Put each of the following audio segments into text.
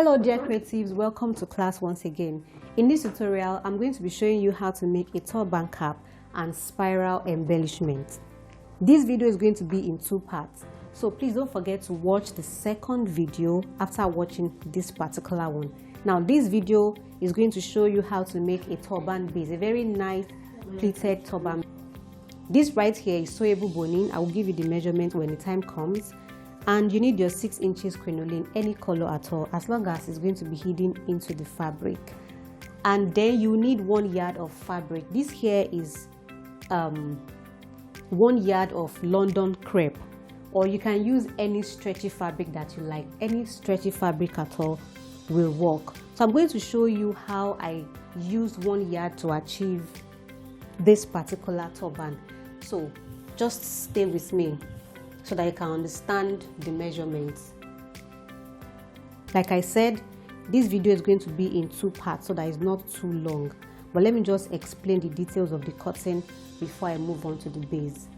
Hello dear creatives, welcome to class once again. In this tutorial, I'm going to be showing you how to make a turban cap and spiral embellishment. This video is going to be in two parts, so please don't forget to watch the second video after watching this particular one. Now this video is going to show you how to make a turban base, a very nice pleated turban. This right here is sewable boning. I will give you the measurement when the time comes. And you need your 6 inches crinoline, any color at all, as long as it's going to be hidden into the fabric. And then you need 1 yard of fabric. This here is 1 yard of London crepe, or you can use any stretchy fabric that you like. Any stretchy fabric at all will work. So I'm going to show you how I used 1 yard to achieve this particular turban. So just stay with me so that you can understand the measurements. Like I said, this video is going to be in 2 parts so that it's not too long. But let me just explain the details of the cutting before I move on to the base.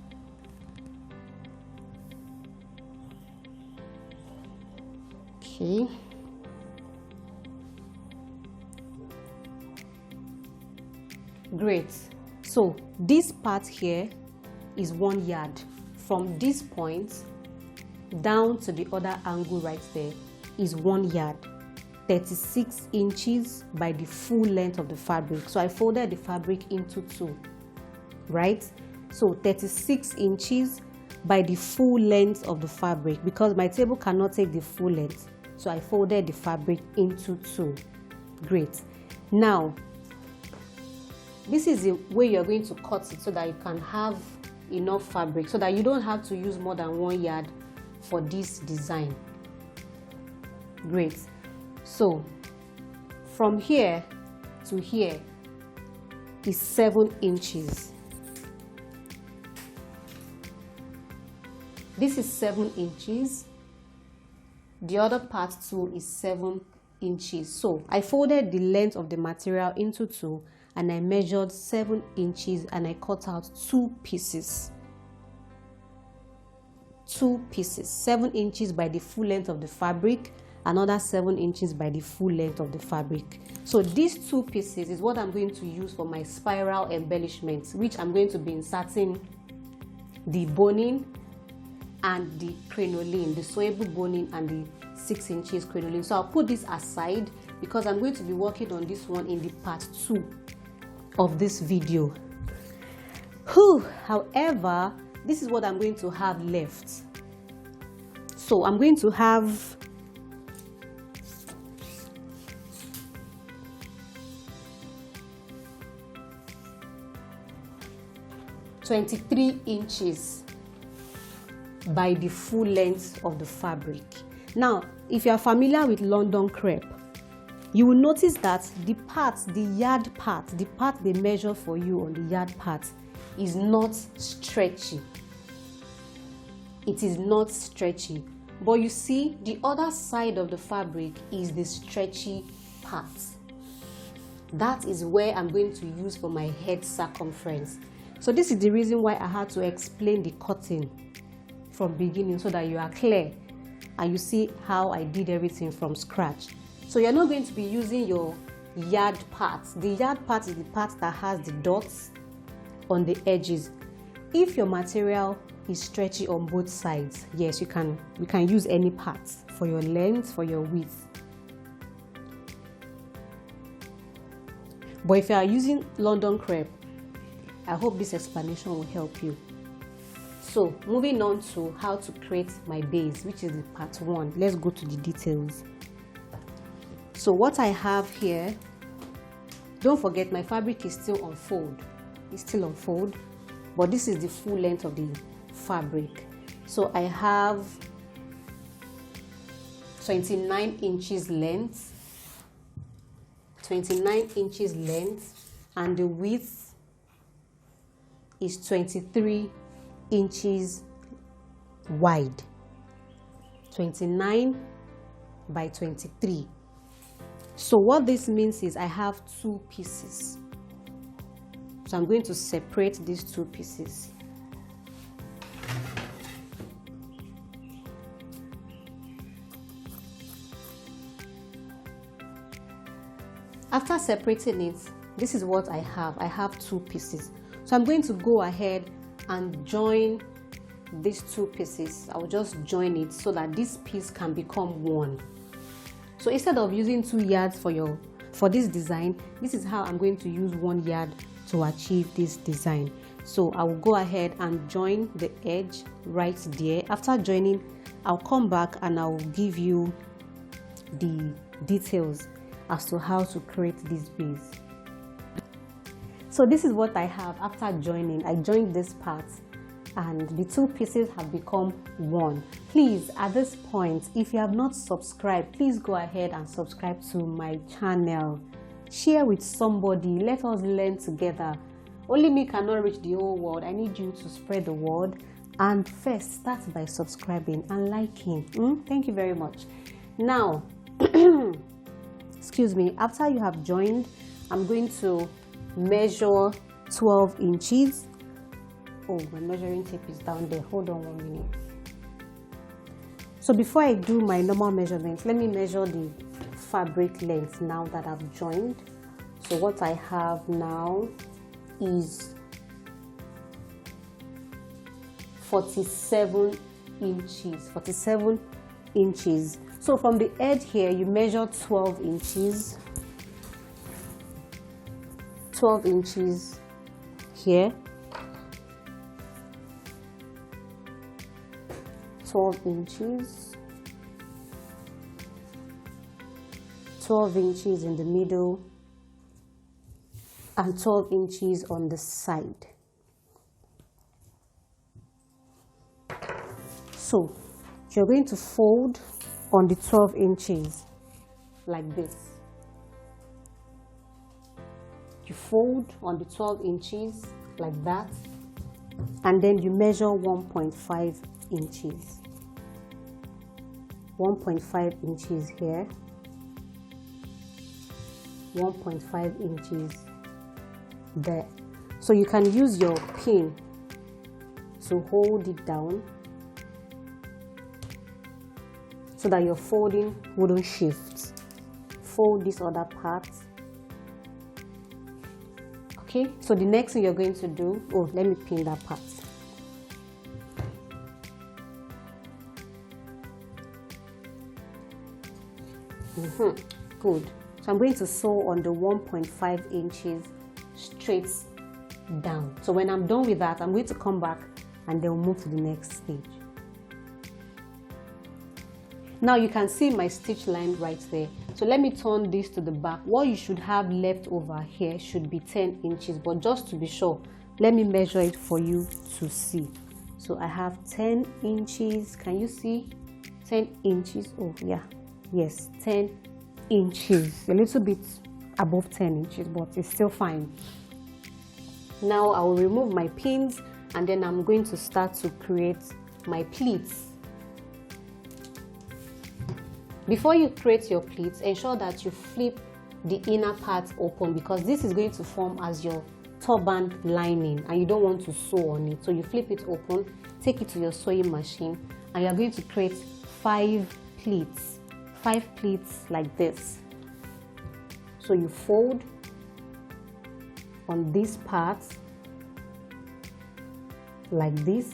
Okay. Great. So this part here is 1 yard. From this point down to the other angle right there is 1 yard, 36 inches by the full length of the fabric. So I folded the fabric into 2, right? So 36 inches by the full length of the fabric, because my table cannot take the full length. So I folded the fabric into 2. Great. Now, this is the way you're going to cut it so that you can have enough fabric, so that you don't have to use more than 1 yard for this design. Great. So from here to here is 7 inches. This is 7 inches. The other part too is 7 inches. So I folded the length of the material into 2 and I measured 7 inches and I cut out 2 pieces. 2 pieces, 7 inches by the full length of the fabric, another 7 inches by the full length of the fabric. So these 2 pieces is what I'm going to use for my spiral embellishment, which I'm going to be inserting the boning and the crinoline, the sewable boning and the 6 inches crinoline. So I'll put this aside because I'm going to be working on this one in the part 2 of this video. However, this is what I'm going to have left. So I'm going to have 23 inches by the full length of the fabric. Now, if you are familiar with London crepe, you will notice that the part, the yard part, the part they measure for you on the yard part is not stretchy. It is not stretchy. But you see, the other side of the fabric is the stretchy part. That is where I'm going to use for my head circumference. So this is the reason why I had to explain the cutting from beginning, so that you are clear and you see how I did everything from scratch. So you're not going to be using your yard part. The yard part is the part that has the dots on the edges. If your material is stretchy on both sides, yes, you can use any parts for your length, for your width. But if you are using London crepe, I hope this explanation will help you. So moving on to how to create my base, which is the part 1. Let's go to the details. So what I have here, don't forget my fabric is still on fold. It's still on fold, but this is the full length of the fabric. So I have 29 inches length, 29 inches length, and the width is 23 inches wide. 29 by 23. So what this means is I have 2 pieces. So I'm going to separate these 2 pieces. After separating it, this is what I have. I have 2 pieces. So I'm going to go ahead and join these 2 pieces. I'll just join it so that this piece can become one. So instead of using 2 yards for this design, this is how I'm going to use 1 yard to achieve this design. So I will go ahead and join the edge right there. After joining, I'll come back and I'll give you the details as to how to create this base. So this is what I have after joining. I joined this part and the 2 pieces have become one. Please, at this point, if you have not subscribed, please go ahead and subscribe to my channel. Share with somebody. Let us learn together. Only me cannot reach the whole world. I need you to spread the word. And first, start by subscribing and liking. Thank you very much. Now, excuse me, after you have joined, I'm going to measure 12 inches. Oh, my measuring tape is down there. Hold on 1 minute. So before I do my normal measurements, let me measure the fabric length now that I've joined. So what I have now is 47 inches. 47 inches. So from the edge here, you measure 12 inches. 12 inches here. 12 inches. 12 inches in the middle and 12 inches on the side. So you're going to fold on the 12 inches like this. You fold on the 12 inches like that, and then you measure 1.5 inches. 1.5 inches here, 1.5 inches there. So you can use your pin to hold it down so that your folding wouldn't shift. Fold this other part. Okay, so the next thing you're going to do, oh, let me pin that part. Good. So I'm going to sew on the 1.5 inches straight down. So when I'm done with that, I'm going to come back and then we'll move to the next stage. Now you can see my stitch line right there. So let me turn this to the back. What you should have left over here should be 10 inches, but just to be sure, let me measure it for you to see. So I have 10 inches. Can you see? 10 inches. Oh yeah, yes, 10 inches. A little bit above 10 inches, but it's still fine. Now I will remove my pins and then I'm going to start to create my pleats. Before you create your pleats, ensure that you flip the inner part open because this is going to form as your turban lining and you don't want to sew on it. So you flip it open, take it to your sewing machine, and you're going to create 5 pleats. 5 pleats like this. So you fold on this part like this.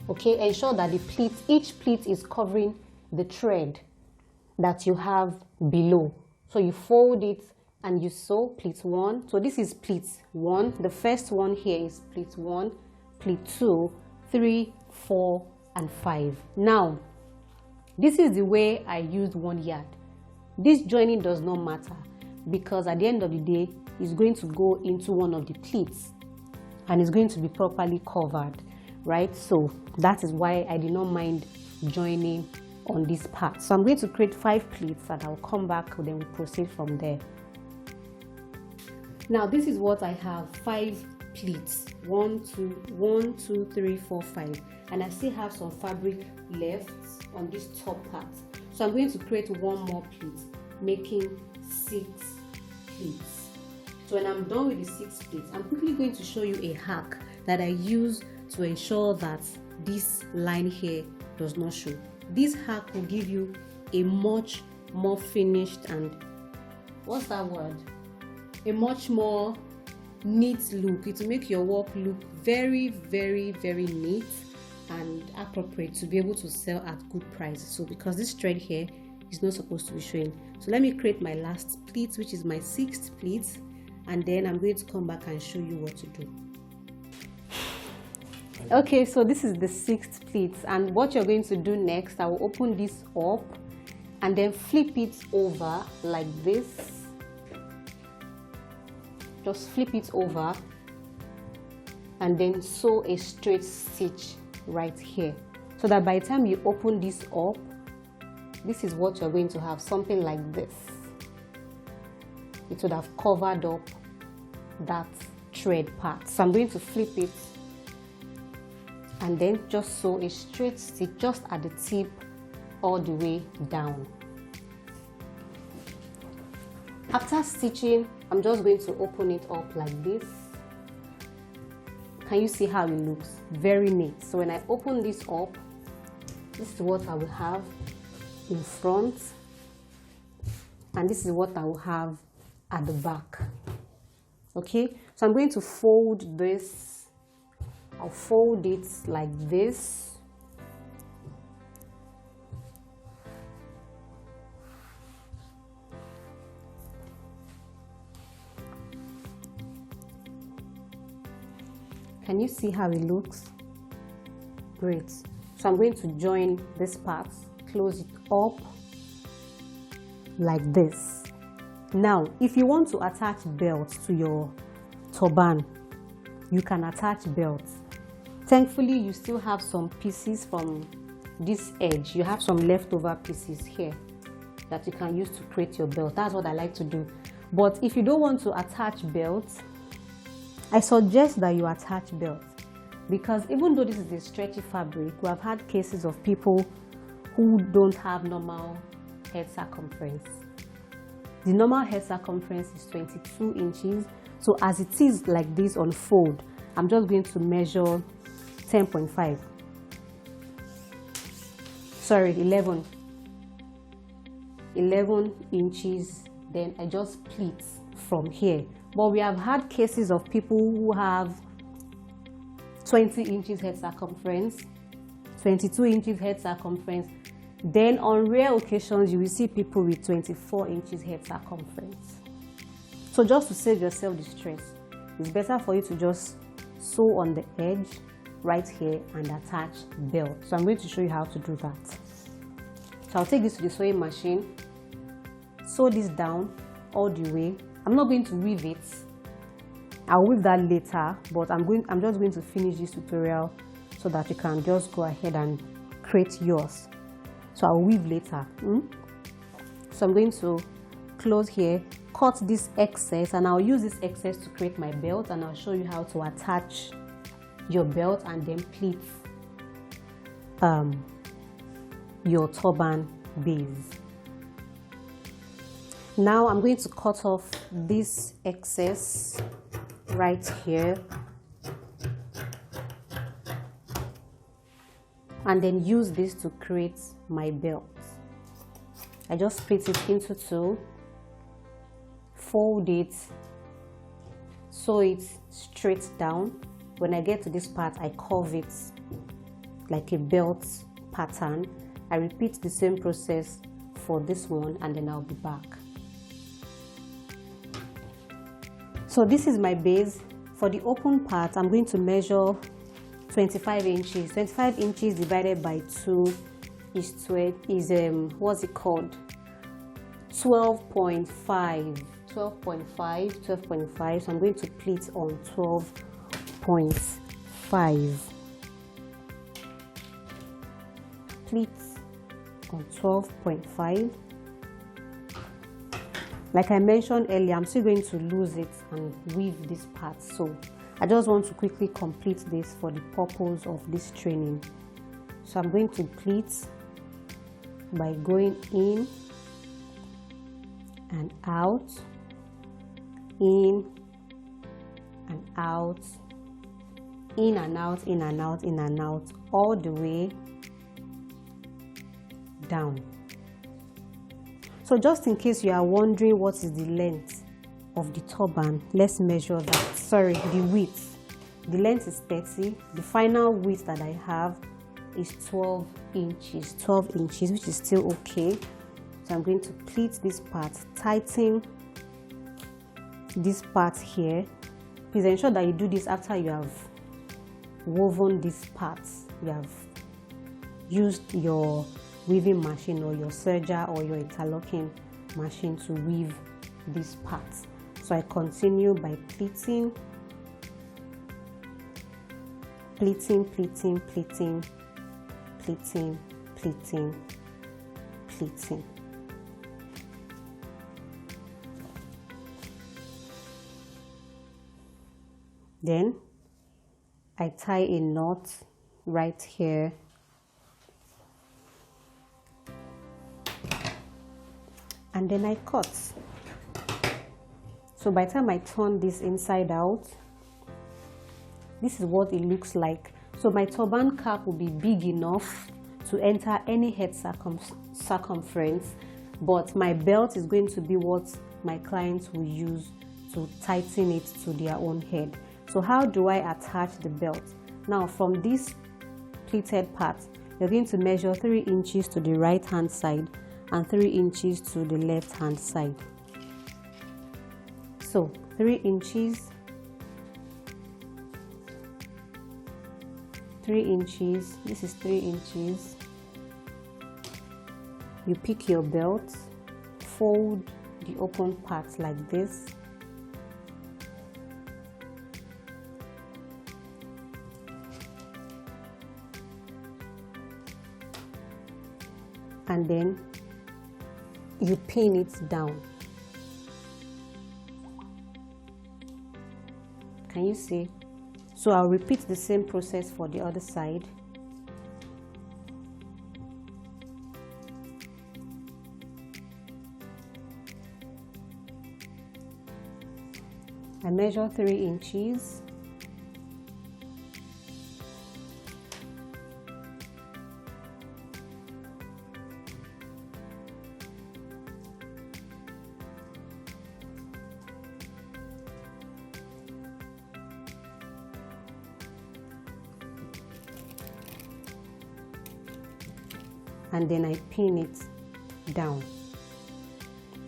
Okay, ensure that the pleat, each pleat is covering the thread that you have below. So you fold it and you sew pleat 1. So this is pleat 1. The first one here is pleat 1, pleat 2, 3, 4, and 5. Now, this is the way I used 1 yard. This joining does not matter because at the end of the day, it's going to go into one of the pleats and it's going to be properly covered, right? So that is why I did not mind joining on this part. So I'm going to create 5 pleats and I'll come back and then we'll proceed from there. Now this is what I have, 5 pleats, 1, 2, 3, 4, 5, and I still have some fabric left on this top part. So I'm going to create 1 more pleat, making 6 pleats. So when I'm done with the 6 pleats, I'm quickly going to show you a hack that I use to ensure that this line here does not show. This hack will give you a much more finished and, what's that word, a much more neat look. It will make your work look very, very, very neat and appropriate to be able to sell at good prices. So because this thread here is not supposed to be showing, so let me create my last pleat, which is my 6th pleat, and then I'm going to come back and show you what to do. Okay, so this is the 6th pleat, and what you're going to do next, I will open this up and then flip it over like this. Just flip it over and then sew a straight stitch right here, so that by the time you open this up, this is what you're going to have, something like this. It would have covered up that thread part. So I'm going to flip it and then just sew a straight stitch just at the tip all the way down. After stitching, I'm just going to open it up like this. Can you see how it looks? Very neat. So when I open this up, this is what I will have in front, and this is what I will have at the back. Okay, so I'm going to fold this. I'll fold it like this. Can you see how it looks? Great. So I'm going to join this part, close it up like this. Now, if you want to attach belts to your turban, you can attach belts. Thankfully, you still have some pieces from this edge. You have some leftover pieces here that you can use to create your belt. That's what I like to do. But if you don't want to attach belts, I suggest that you attach belts, because even though this is a stretchy fabric, we have had cases of people who don't have normal head circumference. The normal head circumference is 22 inches. So as it is like this on fold, I'm just going to measure 10.5. Sorry, 11 inches. Then I just pleat from here. But we have had cases of people who have 20 inches head circumference, 22 inches head circumference. Then on rare occasions, you will see people with 24 inches head circumference. So just to save yourself the stress, it's better for you to just sew on the edge right here and attach belt. So I'm going to show you how to do that. So I'll take this to the sewing machine, sew this down all the way. I'm not going to weave it. I'll weave that later, but I'm just going to finish this tutorial so that you can just go ahead and create yours. So I'll weave later. So I'm going to close here, cut this excess, and I'll use this excess to create my belt, and I'll show you how to attach your belt and then pleat your turban base. Now I'm going to cut off this excess right here and then use this to create my belt. I just split it into two, fold it, sew it straight down. When I get to this part, I curve it like a belt pattern. I repeat the same process for this one, and then I'll be back. So this is my base. For the open part, I'm going to measure 25 inches. 25 inches divided by 2 is 12, what's it called? 12.5. 12.5. So I'm going to pleat on 12.5. Pleat on 12.5. Like I mentioned earlier, I'm still going to lose it and weave this part. So I just want to quickly complete this for the purpose of this training. So I'm going to pleat by going in and out, in and out, in and out, in and out, in and out, all the way down. So just in case you are wondering what is the length of the turban, let's measure that. Sorry, the width. The length is 30. The final width that I have is 12 inches. 12 inches, which is still okay. So I'm going to pleat this part, tighten this part here. Please ensure that you do this after you have woven these parts. You have used your weaving machine or your serger or your interlocking machine to weave these parts. So I continue by pleating, pleating, pleating, pleating, pleating, pleating, pleating. Then I tie a knot right here. And then I cut. So by the time I turn this inside out, this is what it looks like. So my turban cap will be big enough to enter any head circumference, but my belt is going to be what my clients will use to tighten it to their own head. So how do I attach the belt? Now from this pleated part, you're going to measure 3 inches to the right hand side and 3 inches to the left hand side. So 3 inches, 3 inches, this is 3 inches. You pick your belt, fold the open part like this. And then you pin it down. Can you see? So I'll repeat the same process for the other side. I measure 3 inches. And then I pin it down.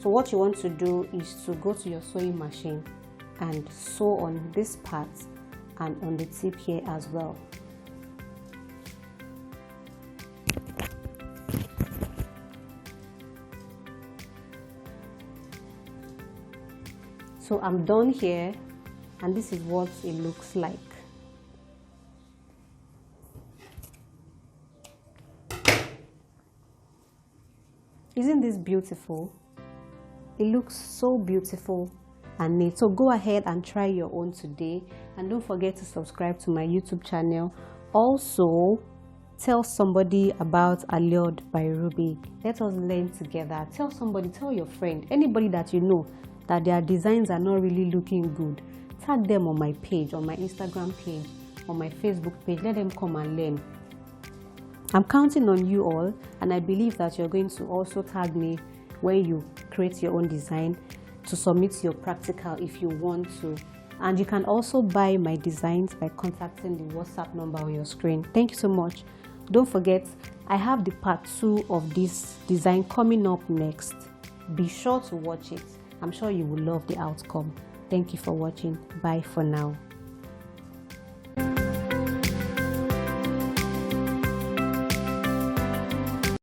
So what you want to do is to go to your sewing machine and sew on this part and on the tip here as well. So I'm done here, and this is what it looks like. Isn't this beautiful? It looks so beautiful and neat. So go ahead and try your own today, and don't forget to subscribe to my YouTube channel. Also, tell somebody about Adorned by Ruby. Let us learn together. Tell somebody, tell your friend, anybody that you know that their designs are not really looking good. Tag them on my page, on my Instagram page, on my Facebook page. Let them come and learn. I'm counting on you all, and I believe that you're going to also tag me when you create your own design to submit your practical if you want to. And you can also buy my designs by contacting the WhatsApp number on your screen. Thank you so much. Don't forget, I have the part 2 of this design coming up next. Be sure to watch it. I'm sure you will love the outcome. Thank you for watching. Bye for now.